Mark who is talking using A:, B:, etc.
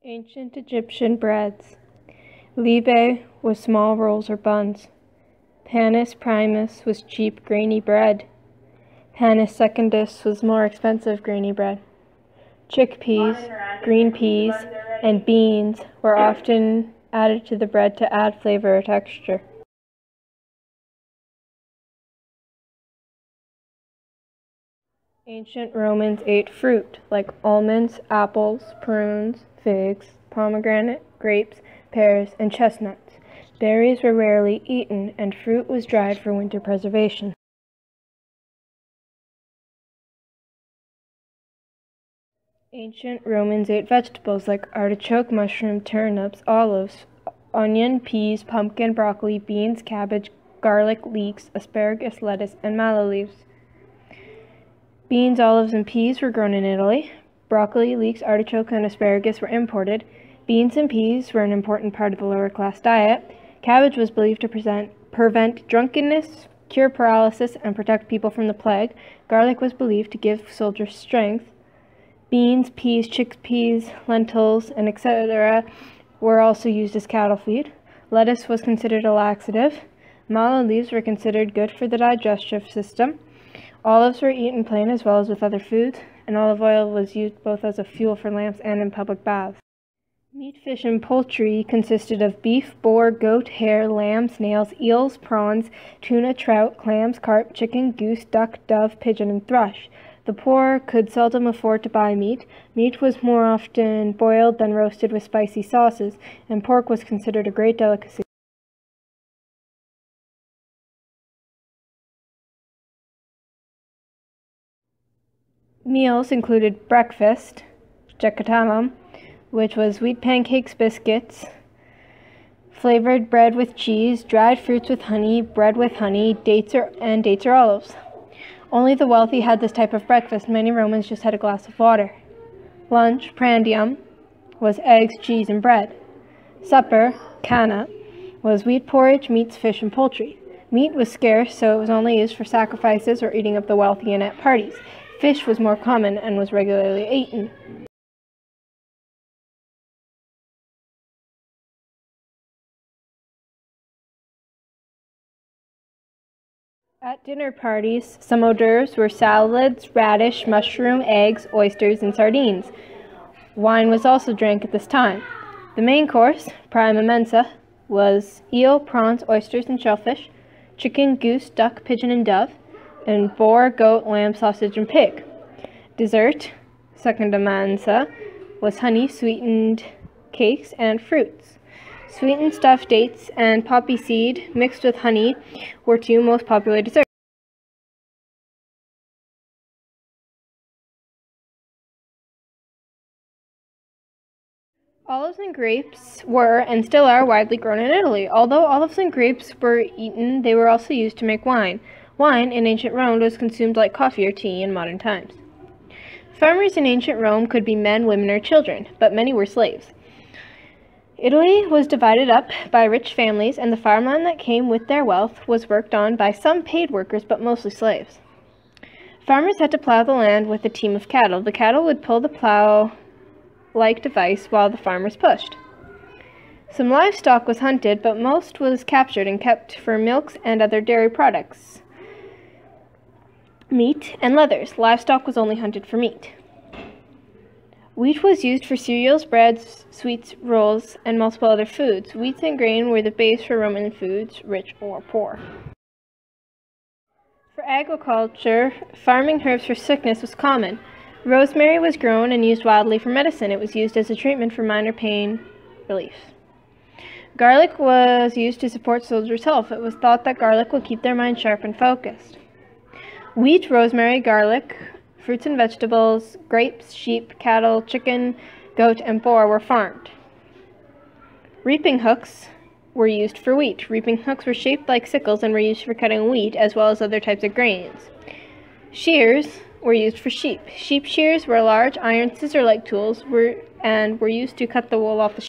A: Ancient Egyptian breads. Libe was small rolls or buns. Panis primus was cheap grainy bread. Panis secundus was more expensive grainy bread. Chickpeas, green peas, and beans were often added to the bread to add flavor or texture. Ancient Romans ate fruit, like almonds, apples, prunes, figs, pomegranate, grapes, pears, and chestnuts. Berries were rarely eaten, and fruit was dried for winter preservation. Ancient Romans ate vegetables like artichoke, mushroom, turnips, olives, onion, peas, pumpkin, broccoli, beans, cabbage, garlic, leeks, asparagus, lettuce, and mallow leaves. Beans, olives, and peas were grown in Italy. Broccoli, leeks, artichoke, and asparagus were imported. Beans and peas were an important part of the lower-class diet. Cabbage was believed to prevent drunkenness, cure paralysis, and protect people from the plague. Garlic was believed to give soldiers strength. Beans, peas, chickpeas, lentils, and etc. were also used as cattle feed. Lettuce was considered a laxative. Mallow leaves were considered good for the digestive system. Olives were eaten plain as well as with other foods, and olive oil was used both as a fuel for lamps and in public baths. Meat, fish, and poultry consisted of beef, boar, goat, hare, lamb, snails, eels, prawns, tuna, trout, clams, carp, chicken, goose, duck, dove, pigeon, and thrush. The poor could seldom afford to buy meat. Meat was more often boiled than roasted with spicy sauces, and pork was considered a great delicacy. Meals included breakfast, jekatanum, which was wheat pancakes, biscuits, flavored bread with cheese, dried fruits with honey, bread with honey, dates or olives. Only the wealthy had this type of breakfast. Many Romans just had a glass of water. Lunch, prandium, was eggs, cheese, and bread. Supper, cana, was wheat porridge, meats, fish, and poultry. Meat was scarce, so it was only used for sacrifices or eating of the wealthy and at parties. Fish was more common and was regularly eaten. At dinner parties, some hors d'oeuvres were salads, radish, mushroom, eggs, oysters, and sardines. Wine was also drank at this time. The main course, prima mensa, was eel, prawns, oysters, and shellfish, chicken, goose, duck, pigeon, and dove, and boar, goat, lamb, sausage, and pig. Dessert, secunda mensa, was honey, sweetened cakes, and fruits. Sweetened stuffed dates and poppy seed mixed with honey were two most popular desserts. Olives and grapes were and still are widely grown in Italy. Although olives and grapes were eaten, they were also used to make wine. Wine in ancient Rome was consumed like coffee or tea in modern times. Farmers in ancient Rome could be men, women, or children, but many were slaves. Italy was divided up by rich families, and the farmland that came with their wealth was worked on by some paid workers, but mostly slaves. Farmers had to plow the land with a team of cattle. The cattle would pull the plow-like device while the farmers pushed. Some livestock was hunted, but most was captured and kept for milks and other dairy products, meat, and leathers. Livestock was only hunted for meat. Wheat was used for cereals, breads, sweets, rolls, and multiple other foods. Wheat and grain were the base for Roman foods, rich or poor. For agriculture, farming herbs for sickness was common. Rosemary was grown and used widely for medicine. It was used as a treatment for minor pain relief. Garlic was used to support soldiers' health. It was thought that garlic would keep their mind sharp and focused. Wheat, rosemary, garlic, fruits and vegetables, grapes, sheep, cattle, chicken, goat, and boar were farmed. Reaping hooks were used for wheat. Reaping hooks were shaped like sickles and were used for cutting wheat as well as other types of grains. Shears were used for sheep. Sheep shears were large iron scissor-like tools and were used to cut the wool off the sheep.